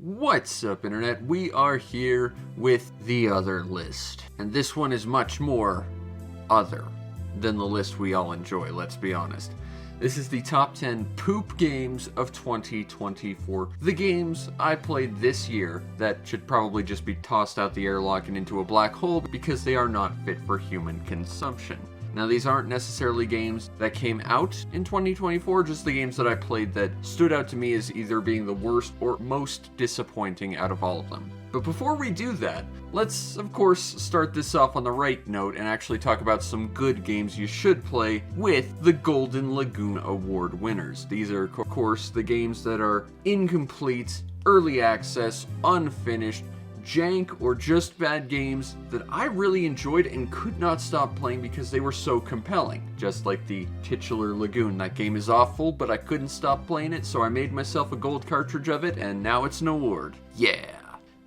What's up, Internet? We are here with the other list. And this one is much more other than the list we all enjoy, let's be honest. This is the top 10 poop games of 2024. The games I played this year that should probably just be tossed out the airlock and into a black hole because they are not fit for human consumption. Now, these aren't necessarily games that came out in 2024, just the games that I played that stood out to me as either being the worst or most disappointing out of all of them. But before we do that, let's of course start this off on the right note and actually talk about some good games you should play with the Golden Lagoon Award winners. These are, of course, the games that are incomplete, early access, unfinished, jank, or just bad games that I really enjoyed and could not stop playing because they were so compelling. Just like the titular Lagoon. That game is awful, but I couldn't stop playing it, so I made myself a gold cartridge of it, and now it's an award. Yeah!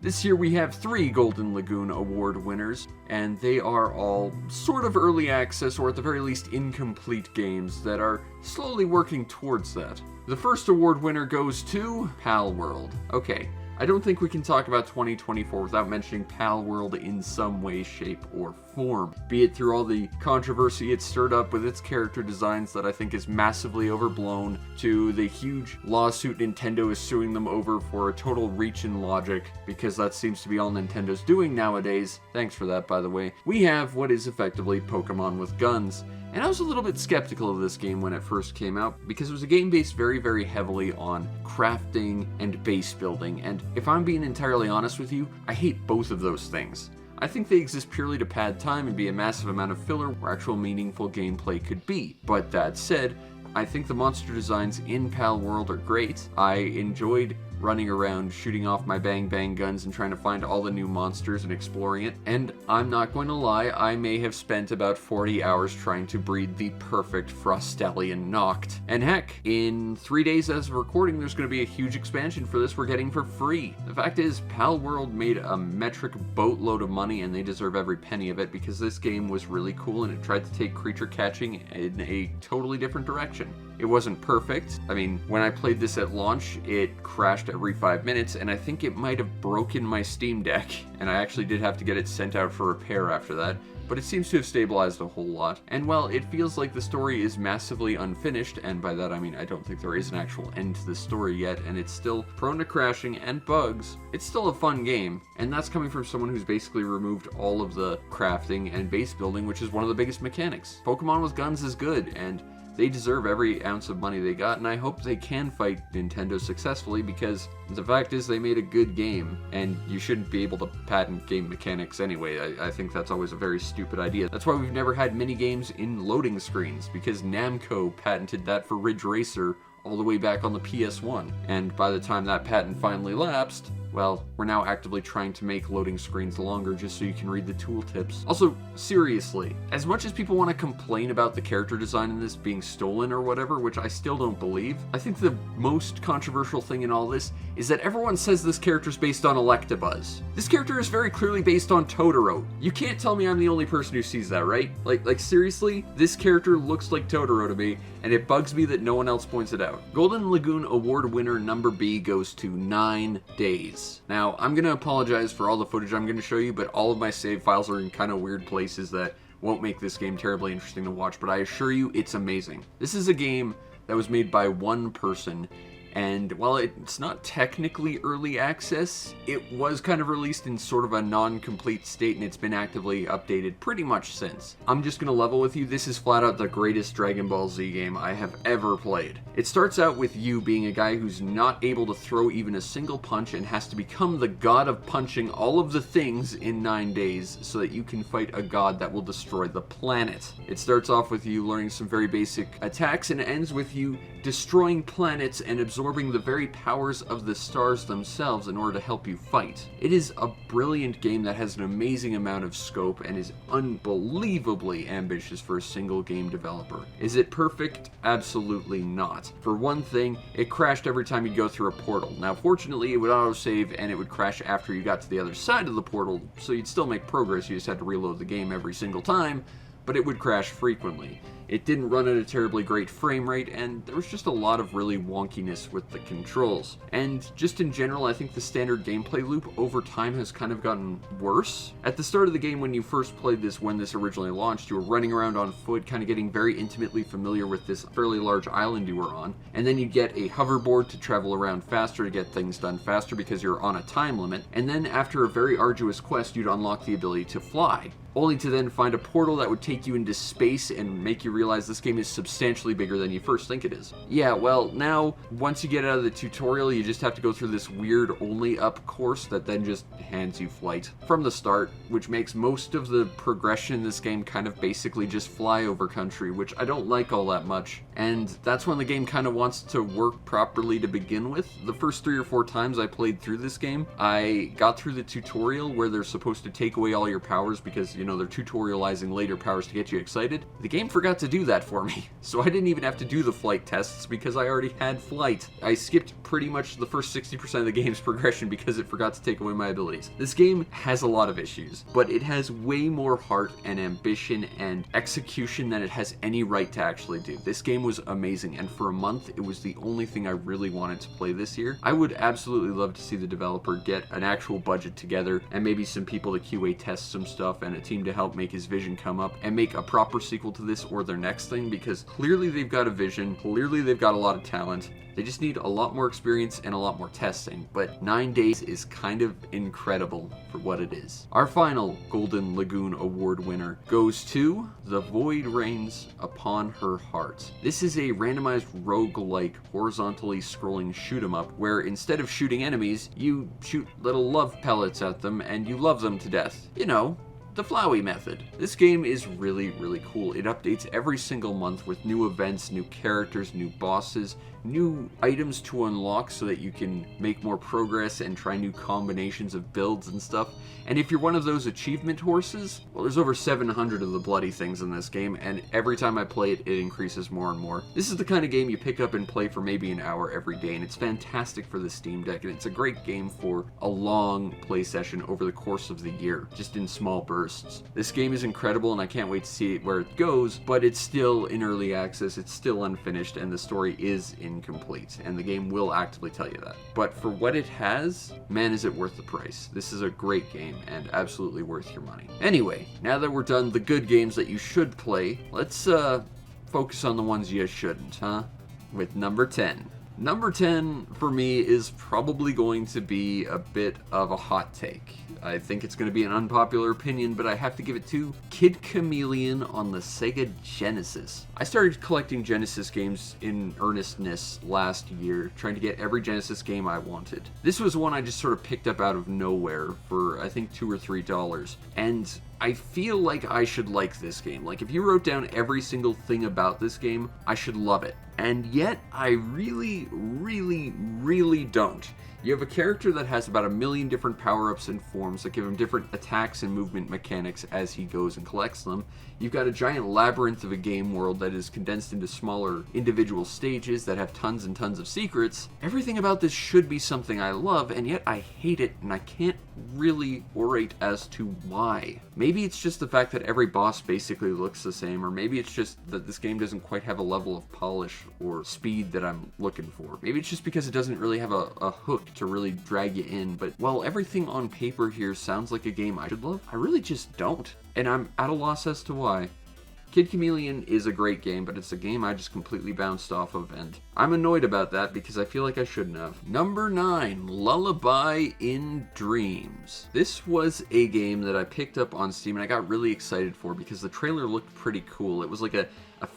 This year we have 3 Golden Lagoon Award winners, and they are all sort of early access, or at the very least incomplete games that are slowly working towards that. The first award winner goes to Palworld. Okay. I don't think we can talk about 2024 without mentioning Palworld in some way, shape, or form. Be it through all the controversy it stirred up with its character designs that I think is massively overblown, to the huge lawsuit Nintendo is suing them over for a total reach in logic, because that seems to be all Nintendo's doing nowadays. Thanks for that, by the way. We have what is effectively Pokemon with guns. And I was a little bit skeptical of this game when it first came out, because it was a game based very, very heavily on crafting and base building, and if I'm being entirely honest with you, I hate both of those things. I think they exist purely to pad time and be a massive amount of filler where actual meaningful gameplay could be. But that said, I think the monster designs in Palworld are great. I enjoyed running around shooting off my bang bang guns and trying to find all the new monsters and exploring it. And I'm not going to lie, I may have spent about 40 hours trying to breed the perfect Frostallion Noct. And heck, in 3 days as of recording, there's going to be a huge expansion for this we're getting for free. The fact is, Palworld made a metric boatload of money, and they deserve every penny of it because this game was really cool and it tried to take creature catching in a totally different direction. It wasn't perfect. I mean, when I played this at launch, it crashed every 5 minutes, and I think it might have broken my Steam Deck, and I actually did have to get it sent out for repair after that, but it seems to have stabilized a whole lot. And while it feels like the story is massively unfinished, and by that I mean I don't think there is an actual end to the story yet, and it's still prone to crashing and bugs, it's still a fun game, and that's coming from someone who's basically removed all of the crafting and base building, which is one of the biggest mechanics. Pokemon with guns is good, and they deserve every ounce of money they got, and I hope they can fight Nintendo successfully, because the fact is they made a good game, and you shouldn't be able to patent game mechanics anyway. I think that's always a very stupid idea. That's why we've never had mini games in loading screens, because Namco patented that for Ridge Racer all the way back on the PS1, and by the time that patent finally lapsed, well, we're now actively trying to make loading screens longer just so you can read the tooltips. Also, seriously, as much as people want to complain about the character design in this being stolen or whatever, which I still don't believe, I think the most controversial thing in all this is that everyone says this character's based on Electabuzz. This character is very clearly based on Totoro. You can't tell me I'm the only person who sees that, right? Like seriously, this character looks like Totoro to me, and it bugs me that no one else points it out. Golden Lagoon Award winner number B goes to 9 Days. Now, I'm going to apologize for all the footage I'm going to show you, but all of my save files are in kind of weird places that won't make this game terribly interesting to watch, but I assure you it's amazing. This is a game that was made by one person, and while it's not technically early access, it was kind of released in sort of a non-complete state, and it's been actively updated pretty much since. I'm just gonna level with you, this is flat out the greatest Dragon Ball Z game I have ever played. It starts out with you being a guy who's not able to throw even a single punch and has to become the god of punching all of the things in 9 days so that you can fight a god that will destroy the planet. It starts off with you learning some very basic attacks and ends with you destroying planets and absorbing the very powers of the stars themselves in order to help you fight. It is a brilliant game that has an amazing amount of scope and is unbelievably ambitious for a single game developer. Is it perfect? Absolutely not. For one thing, it crashed every time you'd go through a portal. Now fortunately it would autosave and it would crash after you got to the other side of the portal, so you'd still make progress, you just had to reload the game every single time. but it would crash frequently. It didn't run at a terribly great frame rate, and there was just a lot of really wonkiness with the controls. And just in general, I think the standard gameplay loop over time has kind of gotten worse. At the start of the game, when you first played this, when this originally launched, you were running around on foot, kind of getting very intimately familiar with this fairly large island you were on, and then you get a hoverboard to travel around faster, to get things done faster because you're on a time limit, and then after a very arduous quest, you'd unlock the ability to fly, only to then find a portal that would take you into space and make you realize this game is substantially bigger than you first think it is. Yeah, well, now, once you get out of the tutorial, you just have to go through this weird only up course that then just hands you flight from the start, which makes most of the progression in this game kind of basically just fly over country, which I don't like all that much. And that's when the game kind of wants to work properly to begin with. The first 3 or 4 times I played through this game, I got through the tutorial where they're supposed to take away all your powers because, you know, they're tutorializing later powers to get you excited. The game forgot to do that for me, so I didn't even have to do the flight tests because I already had flight. I skipped pretty much the first 60% of the game's progression because it forgot to take away my abilities. This game has a lot of issues, but it has way more heart and ambition and execution than it has any right to actually do. This game was amazing, and for a month, it was the only thing I really wanted to play this year. I would absolutely love to see the developer get an actual budget together and maybe some people to QA test some stuff and a team to help make his vision come up and make a proper sequel to this or their next thing, because clearly they've got a vision, clearly they've got a lot of talent. They just need a lot more experience and a lot more testing, but 9 days is kind of incredible for what it is. Our final Golden Lagoon Award winner goes to The Void Reigns Upon Her Heart. This is a randomized roguelike, horizontally scrolling shoot-'em-up where instead of shooting enemies, you shoot little love pellets at them and you love them to death. You know, the Flowey method. This game is really, really cool. It updates every single month with new events, new characters, new bosses, new items to unlock so that you can make more progress and try new combinations of builds and stuff. And if you're one of those achievement horses, well, there's over 700 of the bloody things in this game, and every time I play it, it increases more and more. This is the kind of game you pick up and play for maybe an hour every day, and it's fantastic for the Steam Deck, and it's a great game for a long play session over the course of the year, just in small bursts. This game is incredible, and I can't wait to see where it goes, but it's still in early access, it's still unfinished, and the story is incomplete, and the game will actively tell you that. But for what it has, man, is it worth the price. This is a great game and absolutely worth your money. Anyway, now that we're done the good games that you should play, let's focus on the ones you shouldn't, huh? With number 10. Number 10 for me is probably going to be a bit of a hot take. I think it's going to be an unpopular opinion, but I have to give it to Kid Chameleon on the Sega Genesis. I started collecting Genesis games in earnestness last year, trying to get every Genesis game I wanted. This was one I just sort of picked up out of nowhere for, I think, $2 or $3, and I feel like I should like this game. Like, if you wrote down every single thing about this game, I should love it. And yet, I really, really, really don't. You have a character that has about 1 million different power-ups and forms that give him different attacks and movement mechanics as he goes and collects them. You've got a giant labyrinth of a game world that is condensed into smaller individual stages that have tons and tons of secrets. Everything about this should be something I love, and yet I hate it, and I can't really orate as to why. Maybe it's just the fact that every boss basically looks the same, or maybe it's just that this game doesn't quite have a level of polish or speed that I'm looking for. Maybe it's just because it doesn't really have a hook to really drag you in, but while everything on paper here sounds like a game I should love, I really just don't. And I'm at a loss as to why. Kid Chameleon is a great game, but it's a game I just completely bounced off of, and I'm annoyed about that because I feel like I shouldn't have. Number 9, Lullaby in Dreams. This was a game that I picked up on Steam and I got really excited for because the trailer looked pretty cool. It was like a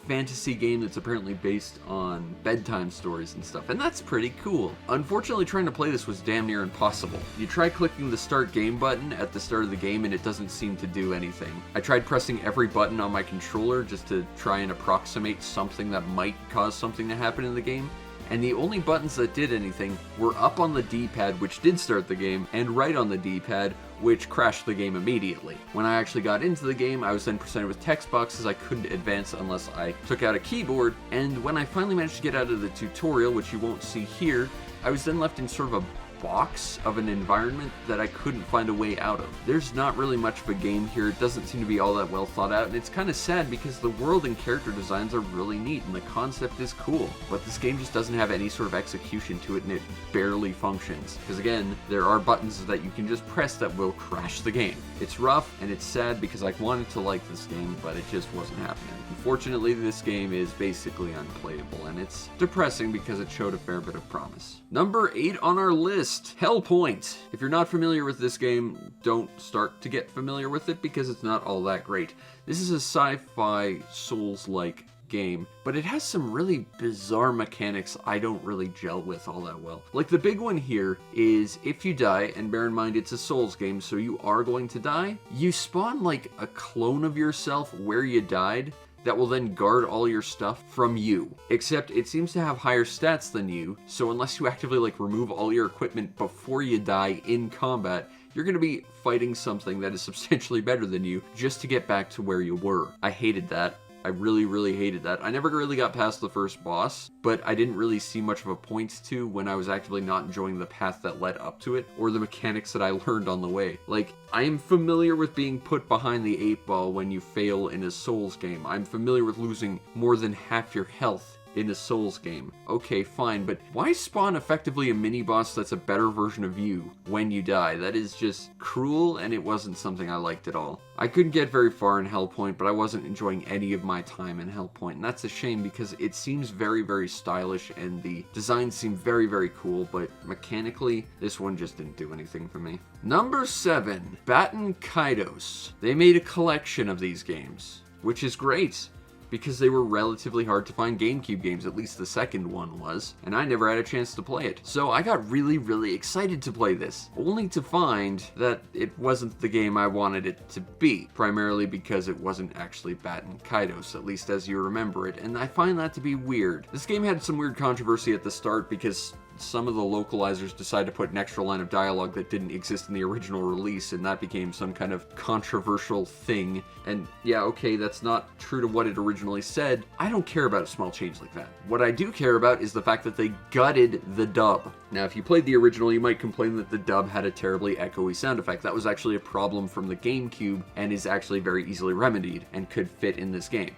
fantasy game that's apparently based on bedtime stories and stuff, and that's pretty cool. Unfortunately, trying to play this was damn near impossible. You try clicking the start game button at the start of the game and it doesn't seem to do anything. I tried pressing every button on my controller just to try and approximate something that might cause something to happen in the game, and the only buttons that did anything were up on the D-pad, which did start the game, and right on the D-pad, which crashed the game immediately. When I actually got into the game, I was then presented with text boxes I couldn't advance unless I took out a keyboard, and when I finally managed to get out of the tutorial, which you won't see here, I was then left in sort of a box of an environment that I couldn't find a way out of. There's not really much of a game here. It doesn't seem to be all that well thought out, and it's kind of sad because the world and character designs are really neat and the concept is cool, but this game just doesn't have any sort of execution to it, and it barely functions. Because again, there are buttons that you can just press that will crash the game. It's rough and it's sad because I wanted to like this game, but it just wasn't happening. Unfortunately, this game is basically unplayable, and it's depressing because it showed a fair bit of promise. Number 8 on our list, Hellpoint. If you're not familiar with this game, don't start to get familiar with it because it's not all that great. This is a sci-fi Souls-like game, but it has some really bizarre mechanics I don't really gel with all that well. Like, the big one here is if you die, and bear in mind it's a Souls game, so you are going to die, you spawn like a clone of yourself where you died that will then guard all your stuff from you. Except it seems to have higher stats than you, so unless you actively like remove all your equipment before you die in combat, you're going to be fighting something that is substantially better than you just to get back to where you were. I hated that. I really, really hated that. I never really got past the first boss, but I didn't really see much of a point to when I was actively not enjoying the path that led up to it, or the mechanics that I learned on the way. Like, I am familiar with being put behind the 8-ball when you fail in a Souls game. I'm familiar with losing more than half your health in a Souls game. Okay, fine, but why spawn effectively a mini-boss that's a better version of you when you die? That is just cruel, and it wasn't something I liked at all. I couldn't get very far in Hellpoint, but I wasn't enjoying any of my time in Hellpoint, and that's a shame because it seems very, very stylish, and the designs seem very, very cool, but mechanically, this one just didn't do anything for me. Number 7, Batten Kaitos. They made a collection of these games, which is great, because they were relatively hard to find GameCube games, at least the second one was, and I never had a chance to play it. So I got really, really excited to play this, only to find that it wasn't the game I wanted it to be, primarily because it wasn't actually Batten Kaitos, at least as you remember it, and I find that to be weird. This game had some weird controversy at the start because some of the localizers decided to put an extra line of dialogue that didn't exist in the original release, and that became some kind of controversial thing. And yeah, okay, that's not true to what it originally said. I don't care about a small change like that. What I do care about is the fact that they gutted the dub. Now, if you played the original, you might complain that the dub had a terribly echoey sound effect. That was actually a problem from the GameCube and is actually very easily remedied and could fit in this game.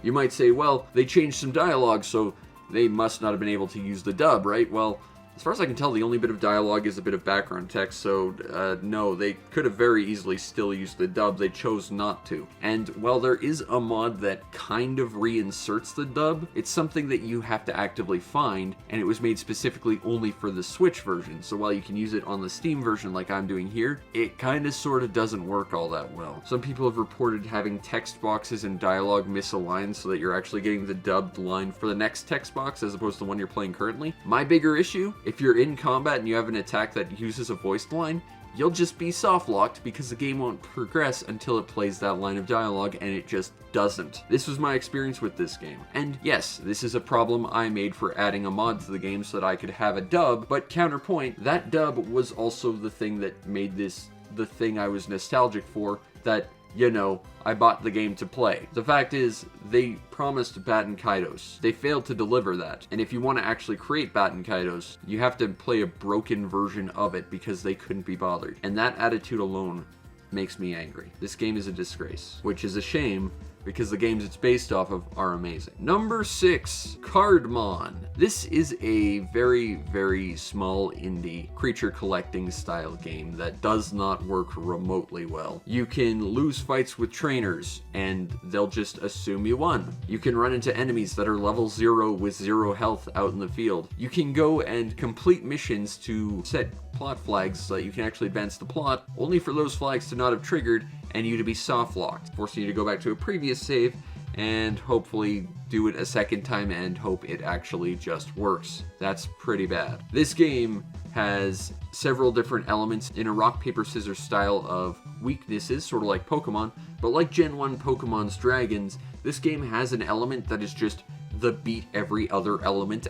You might say, well, they changed some dialogue, so they must not have been able to use the dub, right? Well, as far as I can tell, the only bit of dialogue is a bit of background text, so no, they could have very easily still used the dub. They chose not to. And while there is a mod that kind of reinserts the dub, it's something that you have to actively find, and it was made specifically only for the Switch version. So while you can use it on the Steam version like I'm doing here, it kind of sort of doesn't work all that well. Some people have reported having text boxes and dialogue misaligned so that you're actually getting the dubbed line for the next text box as opposed to the one you're playing currently. My bigger issue, if you're in combat and you have an attack that uses a voiced line, you'll just be soft-locked because the game won't progress until it plays that line of dialogue, and it just doesn't. This was my experience with this game. And yes, this is a problem I made for adding a mod to the game so that I could have a dub, but counterpoint, that dub was also the thing that made this the thing I was nostalgic for, that, you know, I bought the game to play. The fact is, they promised Batten Kaitos. They failed to deliver that. And if you want to actually create Batten Kaitos, you have to play a broken version of it because they couldn't be bothered. And that attitude alone makes me angry. This game is a disgrace, which is a shame because the games it's based off of are amazing. Number 6, Cardmon. This is a very, very small indie creature collecting style game that does not work remotely well. You can lose fights with trainers and they'll just assume you won. You can run into enemies that are level 0 with 0 health out in the field. You can go and complete missions to set plot flags so that you can actually advance the plot, only for those flags to not have triggered and you to be soft-locked, forcing you to go back to a previous save and hopefully do it a second time and hope it actually just works. That's pretty bad. This game has several different elements in a rock, paper, scissors style of weaknesses, sort of like Pokemon, but like Gen 1 Pokemon's Dragons, this game has an element that is just the beat every other element.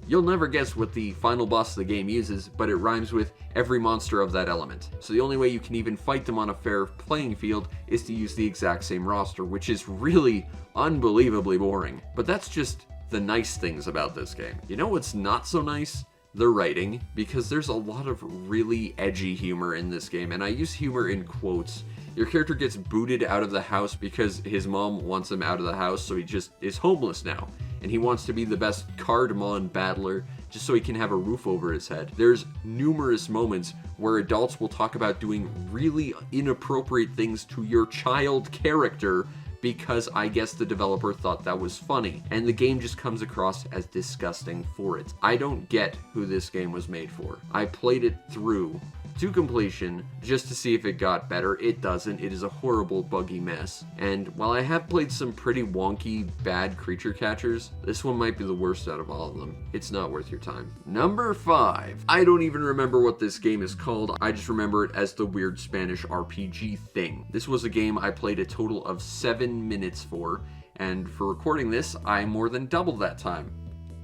You'll never guess what the final boss of the game uses, but it rhymes with every monster of that element. So the only way you can even fight them on a fair playing field is to use the exact same roster, which is really unbelievably boring. But that's just the nice things about this game. You know what's not so nice? the writing, because there's a lot of really edgy humor in this game, and I use humor in quotes. Your character gets booted out of the house because his mom wants him out of the house, so he just is homeless now. And he wants to be the best Cardamon battler just so he can have a roof over his head. There's numerous moments where adults will talk about doing really inappropriate things to your child character because I guess the developer thought that was funny, and the game just comes across as disgusting for it. I don't get who this game was made for. I played it through to completion just to see if it got better. It doesn't. It is a horrible, buggy mess. And while I have played some pretty wonky, bad creature catchers, this one might be the worst out of all of them. It's not worth your time. Number 5. I don't even remember what this game is called. I just remember it as the weird Spanish RPG thing. This was a game I played a total of 7 minutes for, and for recording this, I more than doubled that time.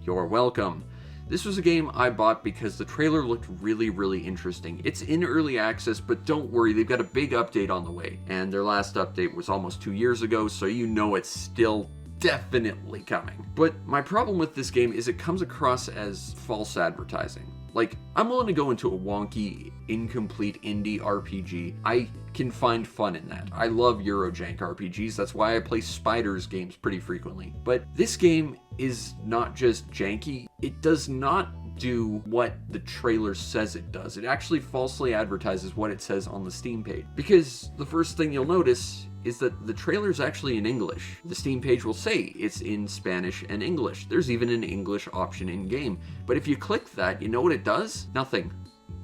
You're welcome. This was a game I bought because the trailer looked really, really interesting. It's in early access, but don't worry, they've got a big update on the way. And their last update was almost 2 years ago, so you know it's still definitely coming. But my problem with this game is it comes across as false advertising. Like, I'm willing to go into a wonky, incomplete indie RPG. I can find fun in that. I love Eurojank RPGs, that's why I play Spiders games pretty frequently. But this game is not just janky, it does not do what the trailer says it does. It actually falsely advertises what it says on the Steam page. Because the first thing you'll notice is that the trailer is actually in English. The Steam page will say it's in Spanish and English. There's even an English option in-game. But if you click that, you know what it does? Nothing.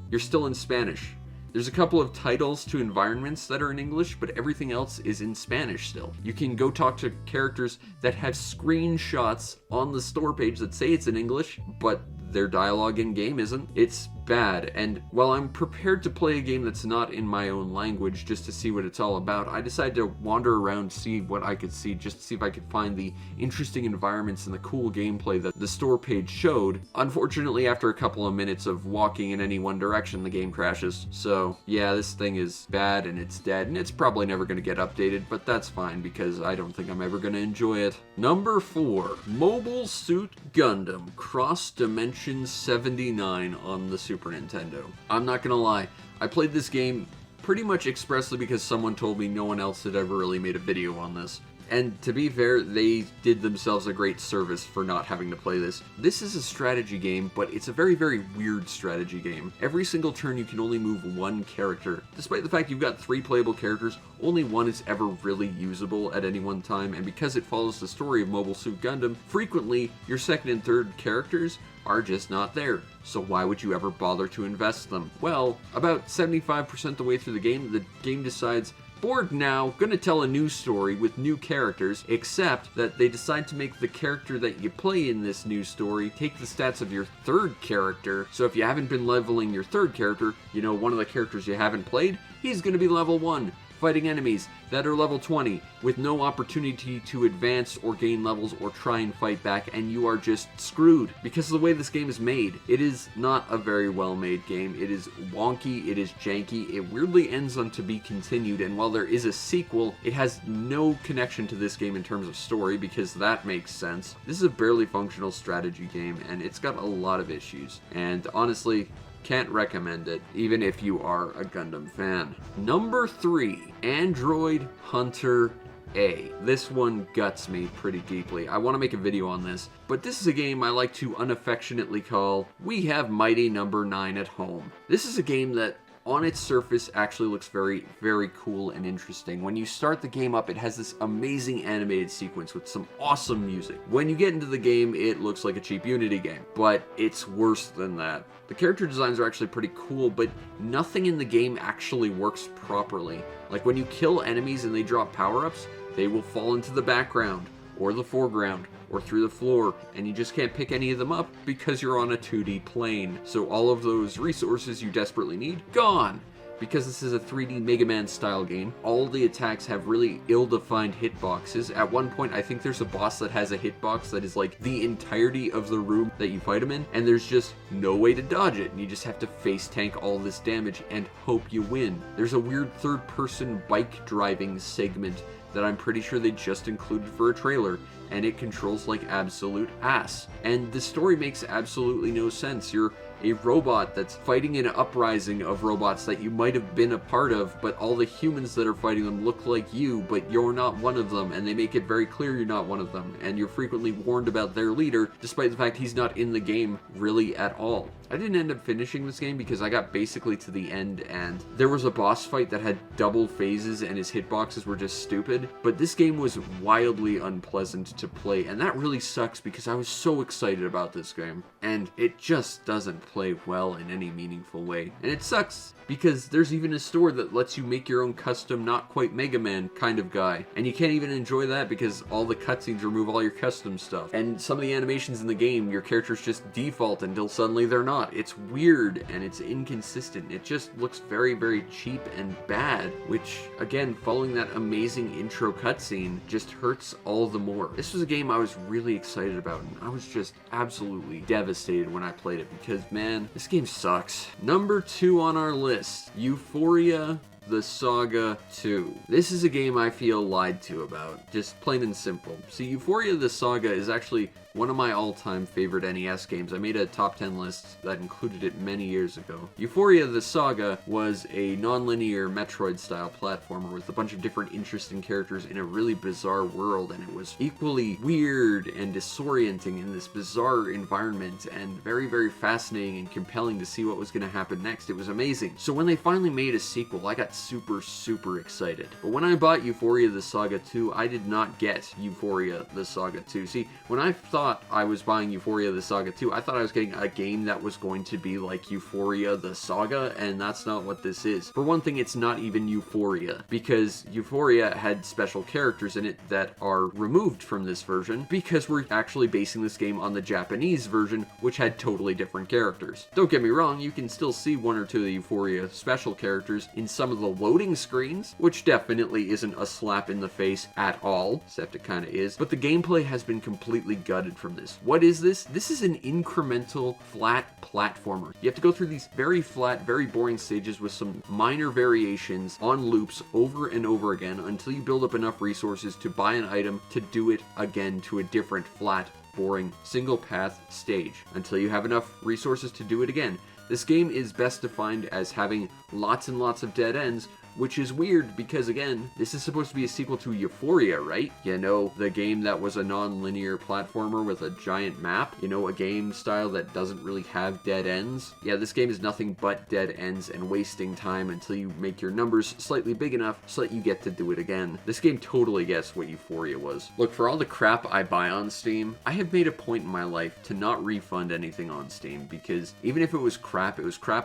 You're still in Spanish. There's a couple of titles to environments that are in English, but everything else is in Spanish still. You can go talk to characters that have screenshots on the store page that say it's in English, but their dialogue in-game isn't. It's bad, and while I'm prepared to play a game that's not in my own language just to see what it's all about, I decided to wander around, see what I could see, just to see if I could find the interesting environments and the cool gameplay that the store page showed. Unfortunately, after a couple of minutes of walking in any one direction, the game crashes. So yeah, this thing is bad and it's dead, and it's probably never going to get updated, but that's fine because I don't think I'm ever going to enjoy it. Number 4, Mobile Suit Gundam Cross Dimension 79 on the Super Nintendo. I'm not gonna lie, I played this game pretty much expressly because someone told me no one else had ever really made a video on this. And to be fair, they did themselves a great service for not having to play this. This is a strategy game, but it's a very, very weird strategy game. Every single turn you can only move one character. Despite the fact you've got 3 playable characters, only one is ever really usable at any one time, and because it follows the story of Mobile Suit Gundam, frequently your second and third characters are just not there. So why would you ever bother to invest them? Well, about 75% the way through the game decides, bored now, gonna tell a new story with new characters, except that they decide to make the character that you play in this new story take the stats of your third character. So if you haven't been leveling your third character, you know, one of the characters you haven't played, he's gonna be level 1. Fighting enemies that are level 20 with no opportunity to advance or gain levels or try and fight back, and you are just screwed because of the way this game is made. It is not a very well made game. It is wonky, it is janky, it weirdly ends on to be continued, and while there is a sequel, it has no connection to this game in terms of story because that makes sense. This is a barely functional strategy game and it's got a lot of issues, and honestly, can't recommend it, even if you are a Gundam fan. Number 3, Android Hunter A. This one guts me pretty deeply. I want to make a video on this, but this is a game I like to unaffectionately call, We Have Mighty Number 9 at Home. This is a game that on its surface actually looks very, very cool and interesting. When you start the game up, it has this amazing animated sequence with some awesome music. When you get into the game, it looks like a cheap Unity game, but it's worse than that. The character designs are actually pretty cool, but nothing in the game actually works properly. Like when you kill enemies and they drop power-ups, they will fall into the background, or the foreground, or through the floor, and you just can't pick any of them up because you're on a 2D plane. So all of those resources you desperately need, gone! Because this is a 3D Mega Man style game, all the attacks have really ill-defined hitboxes. At one point, I think there's a boss that has a hitbox that is like the entirety of the room that you fight him in, and there's just no way to dodge it, and you just have to face tank all this damage and hope you win. There's a weird third-person bike driving segment that I'm pretty sure they just included for a trailer, and it controls like absolute ass. And the story makes absolutely no sense. You're a robot that's fighting an uprising of robots that you might have been a part of, but all the humans that are fighting them look like you, but you're not one of them, and they make it very clear you're not one of them, and you're frequently warned about their leader, despite the fact he's not in the game really at all. I didn't end up finishing this game because I got basically to the end and there was a boss fight that had double phases and his hitboxes were just stupid, but this game was wildly unpleasant to play, and that really sucks because I was so excited about this game, and it just doesn't play well in any meaningful way. And it sucks because there's even a store that lets you make your own custom not quite Mega Man kind of guy, and you can't even enjoy that because all the cutscenes remove all your custom stuff, and some of the animations in the game, your characters just default until suddenly they're not. It's weird and it's inconsistent. It just looks very, very cheap and bad, which, again, following that amazing intro cutscene just hurts all the more. This was a game I was really excited about, and I was just absolutely devastated when I played it because, man, this game sucks. Number 2 on our list, Euphoria The Saga 2. This is a game I feel lied to about, just plain and simple. See, Euphoria The Saga is actually one of my all-time favorite NES games. I made a top 10 list that included it many years ago. Euphoria The Saga was a non-linear Metroid-style platformer with a bunch of different interesting characters in a really bizarre world, and it was equally weird and disorienting in this bizarre environment, and very, very fascinating and compelling to see what was going to happen next. It was amazing. So when they finally made a sequel, I got super, super excited. But when I bought Euphoria The Saga 2, I did not get Euphoria The Saga 2. See, when I thought I was buying Euphoria The Saga 2, I thought I was getting a game that was going to be like Euphoria The Saga, and that's not what this is. For one thing, it's not even Euphoria, because Euphoria had special characters in it that are removed from this version, because we're actually basing this game on the Japanese version, which had totally different characters. Don't get me wrong, you can still see one or two of the Euphoria special characters in some of the loading screens, which definitely isn't a slap in the face at all, except it kind of is, but the gameplay has been completely gutted from this. What is this? This is an incremental, flat platformer. You have to go through these very flat, very boring stages with some minor variations on loops over and over again until you build up enough resources to buy an item to do it again to a different, flat, boring, single path stage until you have enough resources to do it again. This game is best defined as having lots and lots of dead ends, which is weird because, again, this is supposed to be a sequel to Euphoria, right? You know, the game that was a non-linear platformer with a giant map. You know, a game style that doesn't really have dead ends. Yeah, this game is nothing but dead ends and wasting time until you make your numbers slightly big enough so that you get to do it again. This game totally gets what Euphoria was. Look, for all the crap I buy on Steam, I have made a point in my life to not refund anything on Steam because even if it was crap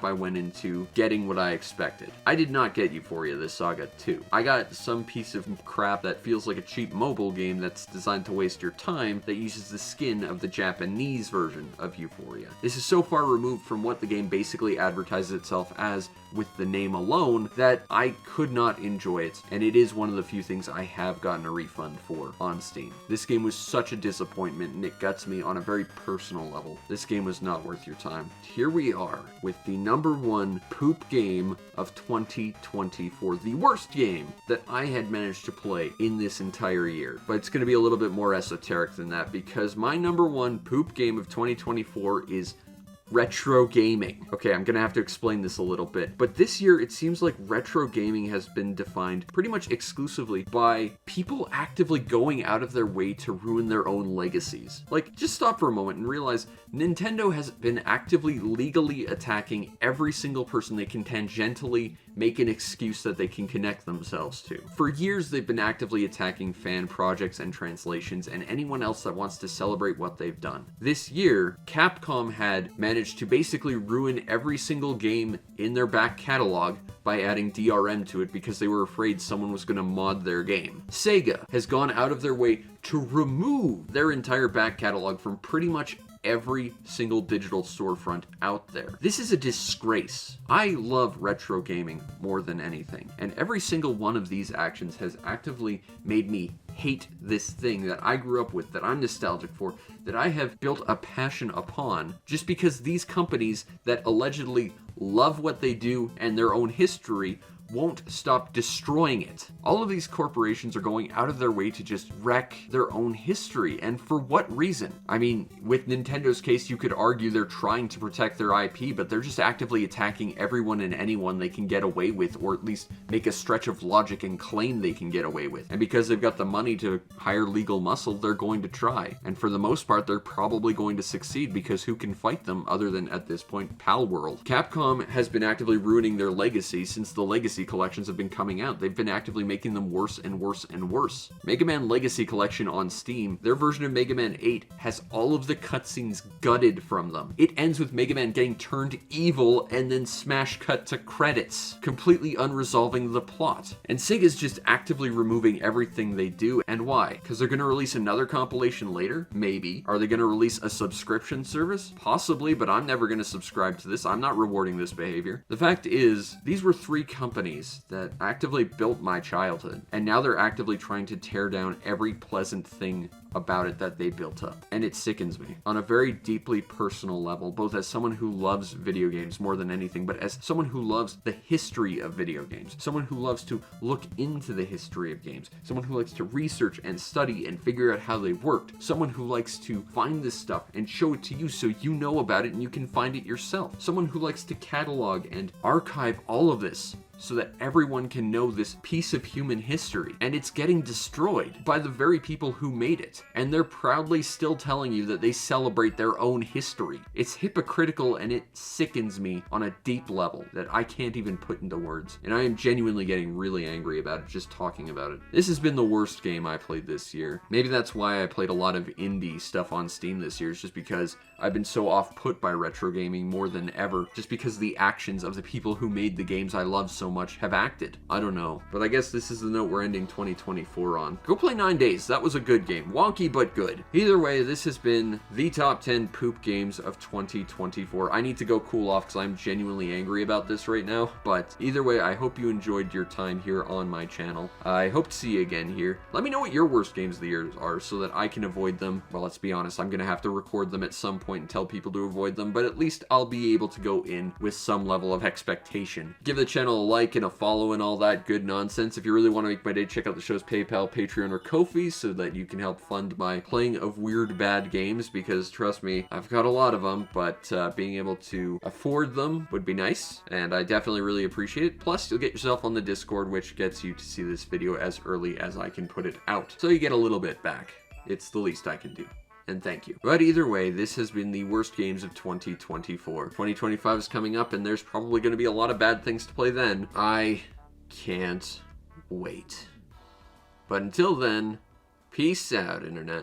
I went into getting what I expected. I did not get Euphoria The Saga 2. I got some piece of crap that feels like a cheap mobile game that's designed to waste your time that uses the skin of the Japanese version of Euphoria. This is so far removed from what the game basically advertises itself as with the name alone that I could not enjoy it, and it is one of the few things I have gotten a refund for on Steam. This game was such a disappointment, and it guts me on a very personal level. This game was not worth your time. Here we are with the number 1 poop game of 2024, the worst game that I had managed to play in this entire year. But it's going to be a little bit more esoteric than that because my number 1 poop game of 2024 is retro gaming. Okay, I'm gonna have to explain this a little bit, but this year it seems like retro gaming has been defined pretty much exclusively by people actively going out of their way to ruin their own legacies. Like, just stop for a moment and realize Nintendo has been actively legally attacking every single person they can tangentially make an excuse that they can connect themselves to. For years, they've been actively attacking fan projects and translations and anyone else that wants to celebrate what they've done. This year, Capcom had managed to basically ruin every single game in their back catalog by adding DRM to it because they were afraid someone was going to mod their game. Sega has gone out of their way to remove their entire back catalog from pretty much every single digital storefront out there. This is a disgrace. I love retro gaming more than anything, and every single one of these actions has actively made me hate this thing that I grew up with, that I'm nostalgic for, that I have built a passion upon, just because these companies that allegedly love what they do and their own history won't stop destroying it. All of these corporations are going out of their way to just wreck their own history, and for what reason? I mean, with Nintendo's case, you could argue they're trying to protect their IP, but they're just actively attacking everyone and anyone they can get away with, or at least make a stretch of logic and claim they can get away with. And because they've got the money to hire legal muscle, they're going to try. And for the most part, they're probably going to succeed, because who can fight them other than, at this point, Pal World? Capcom has been actively ruining their legacy since the Legacy collections have been coming out. They've been actively making them worse and worse and worse. Mega Man Legacy Collection on Steam, their version of Mega Man 8 has all of the cutscenes gutted from them. It ends with Mega Man getting turned evil and then smash cut to credits, completely unresolving the plot. And Sega's just actively removing everything they do. And why? Because they're going to release another compilation later? Maybe. Are they going to release a subscription service? Possibly, but I'm never going to subscribe to this. I'm not rewarding this behavior. The fact is, these were 3 companies that actively built my childhood, and now they're actively trying to tear down every pleasant thing about it that they built up. And it sickens me on a very deeply personal level, both as someone who loves video games more than anything, but as someone who loves the history of video games, someone who loves to look into the history of games, someone who likes to research and study and figure out how they worked, someone who likes to find this stuff and show it to you so you know about it and you can find it yourself, someone who likes to catalog and archive all of this so that everyone can know this piece of human history. And it's getting destroyed by the very people who made it. And they're proudly still telling you that they celebrate their own history. It's hypocritical, and it sickens me on a deep level that I can't even put into words. And I am genuinely getting really angry about it just talking about it. This has been the worst game I played this year. Maybe that's why I played a lot of indie stuff on Steam this year. It's just because I've been so off-put by retro gaming more than ever, just because the actions of the people who made the games I love so much have acted. I don't know. But I guess this is the note we're ending 2024 on. Go play 9 Days. That was a good game. Wonky, but good. Either way, this has been the top 10 poop games of 2024. I need to go cool off because I'm genuinely angry about this right now. But either way, I hope you enjoyed your time here on my channel. I hope to see you again here. Let me know what your worst games of the year are so that I can avoid them. Well, let's be honest. I'm going to have to record them at some point and tell people to avoid them. But at least I'll be able to go in with some level of expectation. Give the channel a like and a follow and all that good nonsense. If you really want to make my day, check out the show's PayPal, Patreon, or Ko-fi so that you can help fund my playing of weird bad games, because trust me, I've got a lot of them, but being able to afford them would be nice, and I definitely really appreciate it. Plus, you'll get yourself on the Discord, which gets you to see this video as early as I can put it out. So you get a little bit back. It's the least I can do. And thank you. But either way, this has been the worst games of 2024. 2025 is coming up, and there's probably going to be a lot of bad things to play then. I can't wait. But until then, peace out, Internet.